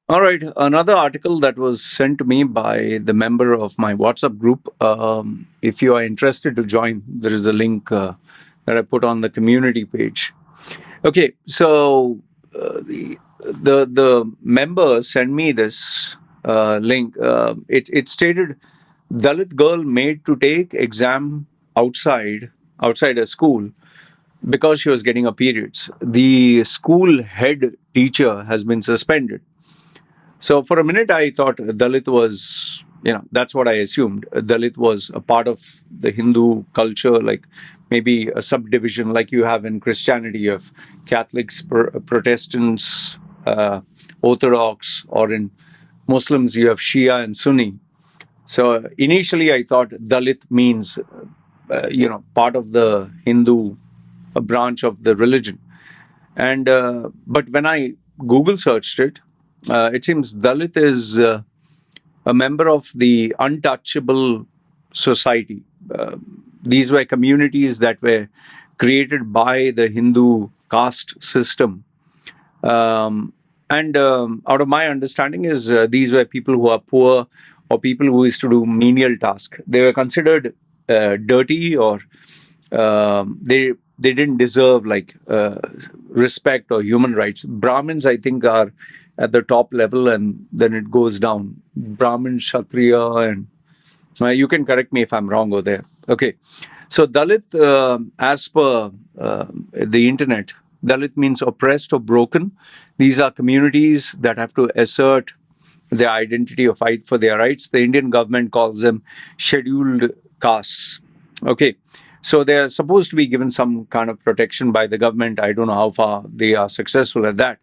All right. Another article that was sent to me by the member of my WhatsApp group. If you are interested to join, there is a link that I put on the community page. Okay, so the member sent me this link. It stated Dalit girl made to take exam outside a school because she was getting her periods. The school head teacher has been suspended. So for a minute, I thought Dalit was, that's what I assumed. Dalit was a part of the Hindu culture, like maybe a subdivision like you have in Christianity. You have Catholics, Protestants, Orthodox, or in Muslims, you have Shia and Sunni. So initially, I thought Dalit means, part of the Hindu branch of the religion. And but when I Google searched it, it seems Dalit is a member of the untouchable society. These were communities that were created by the Hindu caste system. And out of my understanding is these were people who are poor or people who used to do menial tasks. They were considered dirty, or they didn't deserve like respect or human rights. Brahmins, I think, are at the top level, and then it goes down. Brahmin, Kshatriya, and you can correct me if I'm wrong over there. Okay, so Dalit, as per the internet, Dalit means oppressed or broken. These are communities that have to assert their identity or fight for their rights. The Indian government calls them scheduled castes. Okay, so they are supposed to be given some kind of protection by the government. I don't know how far they are successful at that.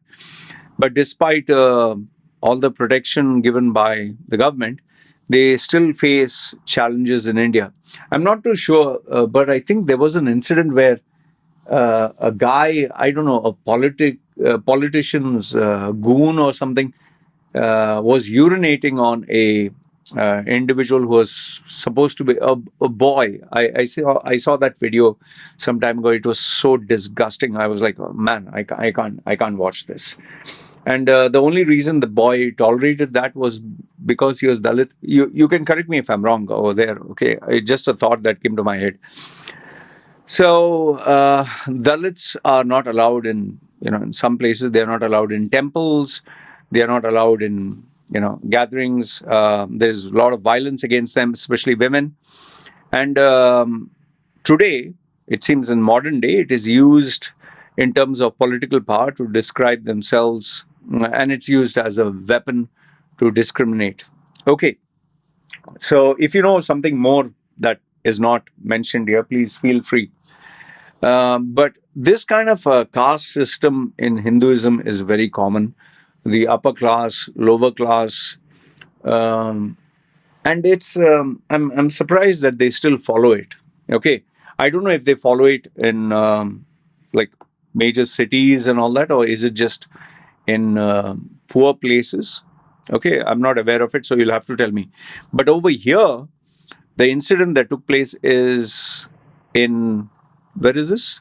But despite all the protection given by the government, they still face challenges in India. I'm not too sure, but I think there was an incident where a guy, I don't know, politician's goon or something, was urinating on a individual who was supposed to be a boy. I saw that video some time ago. It was so disgusting. I was like, oh, man, I can't watch this. And the only reason the boy tolerated that was because he was Dalit. You can correct me if I'm wrong over there. Okay, it's just a thought that came to my head. So Dalits are not allowed in some places. They are not allowed in temples. They are not allowed in gatherings. There's a lot of violence against them, especially women. And today, it seems in modern day, it is used in terms of political power to describe themselves, and it's used as a weapon to discriminate. Okay, so if you know something more that is not mentioned here, please feel free. But this kind of caste system in Hinduism is very common. The upper class, lower class, and it's I'm surprised that they still follow it. Okay, I don't know if they follow it in like major cities and all that, or is it just in poor places? Okay, I'm not aware of it, so you'll have to tell me. But over here, the incident that took place is in, where is this?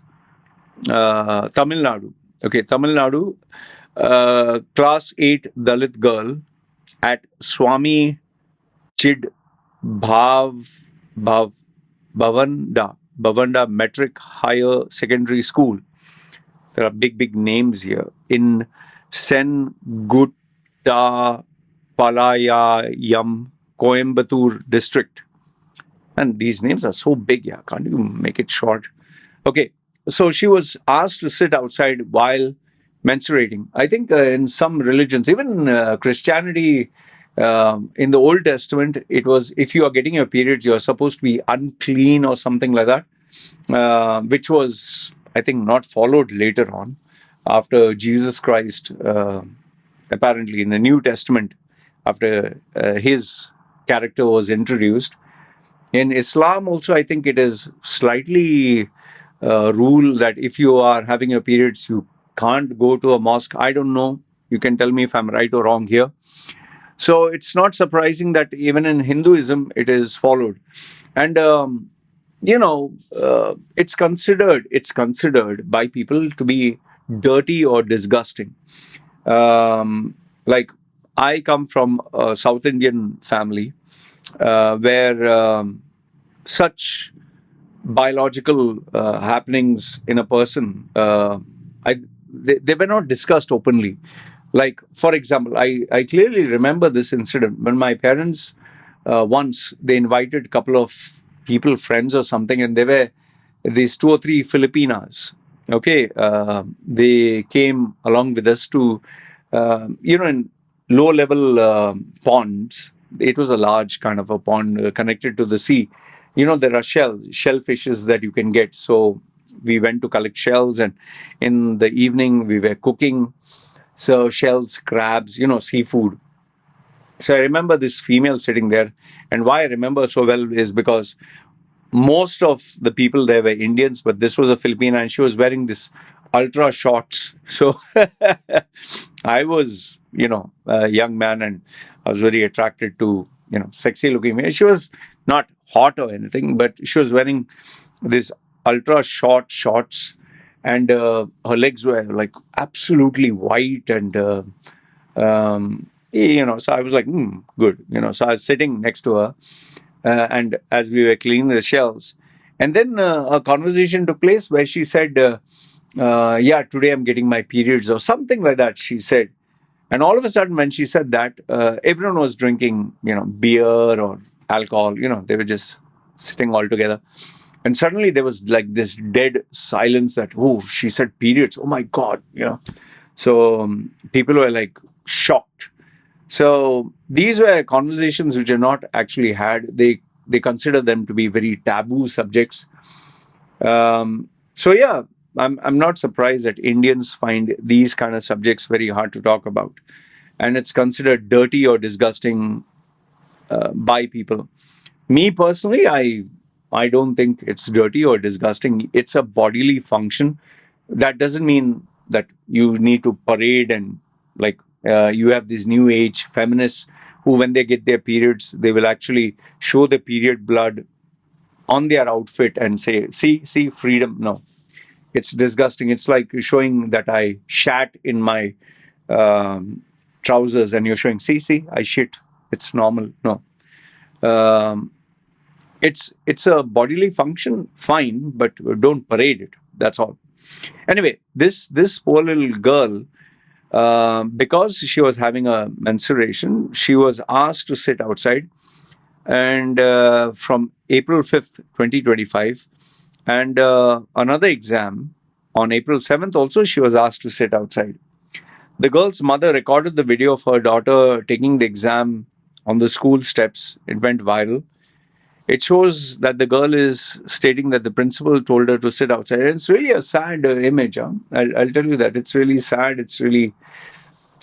Tamil Nadu. Okay, Tamil Nadu, class 8 Dalit girl at Swamy Chidbhavanda Matric Higher Secondary School. There are big names here. In Sengutta Palayam, Coimbatore district. And these names are so big, yeah. Can't you make it short? Okay, so she was asked to sit outside while menstruating. I think in some religions, even Christianity, in the Old Testament, it was if you are getting your periods, you're supposed to be unclean or something like that, which was, I think, not followed later on after Jesus Christ, apparently in the New Testament, after his character was introduced. In Islam, also, I think it is slightly rule that if you are having your periods, you can't go to a mosque. I don't know. You can tell me if I'm right or wrong here. So it's not surprising that even in Hinduism, it is followed. And it's considered by people to be dirty or disgusting. Like I come from a South Indian family where such biological happenings in a person, they were not discussed openly. Like, for example, I clearly remember this incident when my parents once they invited a couple of people, friends or something, and they were these two or three Filipinas. Okay, they came along with us to, in low level ponds. It was a large kind of a pond connected to the sea. There are shellfishes that you can get. So we went to collect shells, and in the evening we were cooking. So shells, crabs, seafood. So I remember this female sitting there, and why I remember so well is because most of the people there were Indians, but this was a Filipina, and she was wearing this ultra shorts. So I was, a young man, and I was very attracted to, sexy looking women. She was not hot or anything, but she was wearing this ultra short shorts, and her legs were like absolutely white, and so I was like, good, So I was sitting next to her, and as we were cleaning the shells, and then a conversation took place where she said, "Yeah, today I'm getting my periods," or something like that. She said, and all of a sudden, when she said that, everyone was drinking, beer or alcohol. They were just sitting all together. And suddenly there was like this dead silence that, oh, she said periods. Oh my God, So people were like shocked. So these were conversations which are not actually had. They consider them to be very taboo subjects. So yeah, I'm not surprised that Indians find these kind of subjects very hard to talk about, and it's considered dirty or disgusting by people. Me personally, I don't think it's dirty or disgusting. It's a bodily function. That doesn't mean that you need to parade and like you have these new age feminists who, when they get their periods, they will actually show the period blood on their outfit and say, see, freedom. No, it's disgusting. It's like showing that I shat in my trousers, and you're showing, see, I shit. It's normal. No. Um, it's a bodily function, fine, but don't parade it. That's all. Anyway, this poor little girl, because she was having a menstruation, she was asked to sit outside, and from April 5th, 2025, and another exam on April 7th also, she was asked to sit outside. The girl's mother recorded the video of her daughter taking the exam on the school steps. It went viral. It shows that the girl is stating that the principal told her to sit outside. And it's really a sad image. Huh? I'll tell you that. It's really sad. It's really,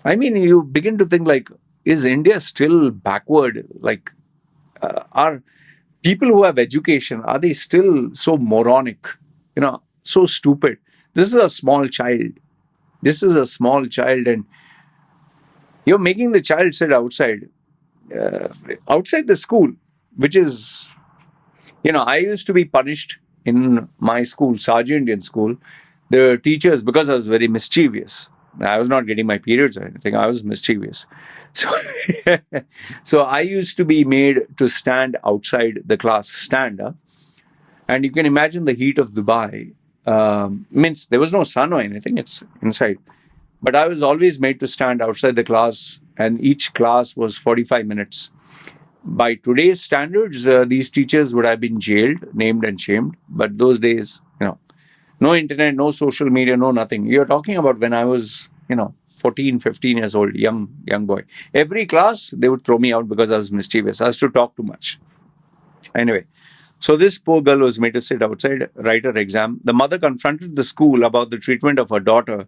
I mean, you begin to think like, is India still backward? Like, are people who have education, are they still so moronic? So stupid. This is a small child. This is a small child, and you're making the child sit outside the school, which is, I used to be punished in my school, Sarji Indian school. The teachers, because I was very mischievous, I was not getting my periods or anything, I was mischievous. So, so I used to be made to stand outside the class, and you can imagine the heat of Dubai. Means there was no sun or anything, it's inside. But I was always made to stand outside the class, and each class was 45 minutes. By today's standards, these teachers would have been jailed, named and shamed. But those days, no internet, no social media, no nothing. You're talking about when I was, 14, 15 years old, young boy. Every class, they would throw me out because I was mischievous. I used to talk too much. Anyway, so this poor girl was made to sit outside, write her exam. The mother confronted the school about the treatment of her daughter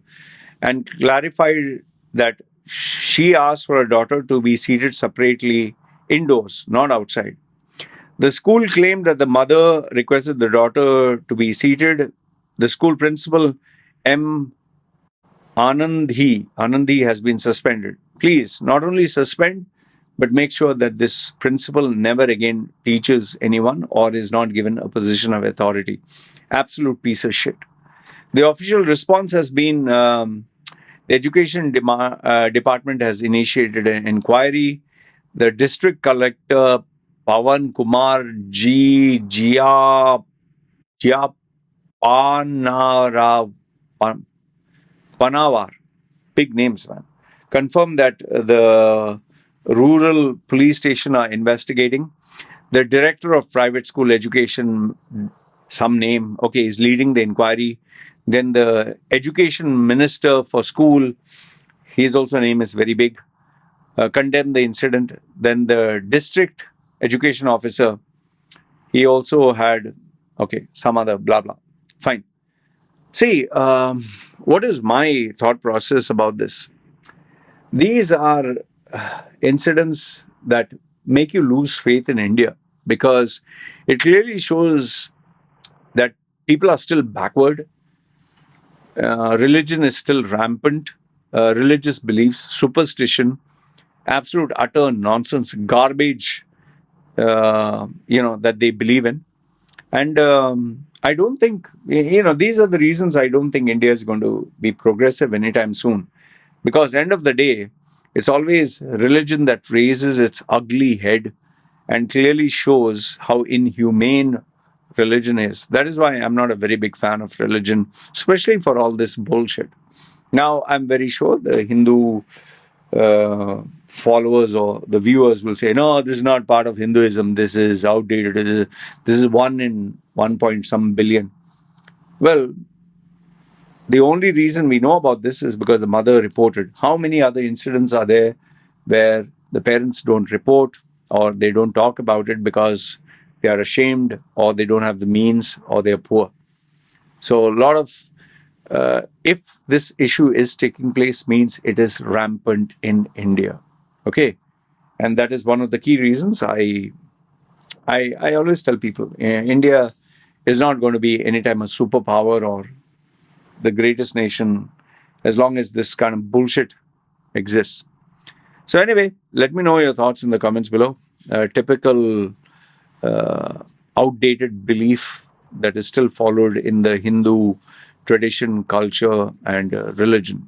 and clarified that she asked for her daughter to be seated separately indoors, not outside. The school claimed that the mother requested the daughter to be seated. The school principal, M. Anandhi has been suspended. Please, not only suspend, but make sure that this principal never again teaches anyone or is not given a position of authority. Absolute piece of shit. The official response has been The Education Department has initiated an inquiry. The district collector Pawan Kumar G. Gia Panara, Panawar, big names, man, confirmed that the rural police station are investigating. The director of private school education, some name, okay, is leading the inquiry. Then the education minister for school, his also name is very big, condemned the incident. Then the district education officer, he also had, okay, some other blah blah. Fine. See, what is my thought process about this? These are incidents that make you lose faith in India because it clearly shows that people are still backward, religion is still rampant, religious beliefs, superstition, absolute utter nonsense, garbage, that they believe in. And I don't think, these are the reasons I don't think India is going to be progressive anytime soon. Because end of the day, it's always religion that raises its ugly head and clearly shows how inhumane religion is. That is why I'm not a very big fan of religion, especially for all this bullshit. Now, I'm very sure the Hindu followers or the viewers will say, no, this is not part of Hinduism. This is outdated. This is one in 1 point some billion. Well, the only reason we know about this is because the mother reported. How many other incidents are there where the parents don't report or they don't talk about it because they are ashamed or they don't have the means or they're poor? So a lot of if this issue is taking place means it is rampant in India. Okay. And that is one of the key reasons I always tell people India is not going to be anytime a superpower or the greatest nation as long as this kind of bullshit exists. So anyway, let me know your thoughts in the comments below. Typical outdated belief that is still followed in the Hindu tradition, culture, and religion.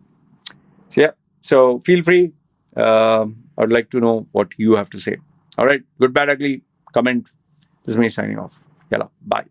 So yeah, so feel free. I'd like to know what you have to say. All right, good, bad, ugly, comment. This is me signing off. Yalla, bye.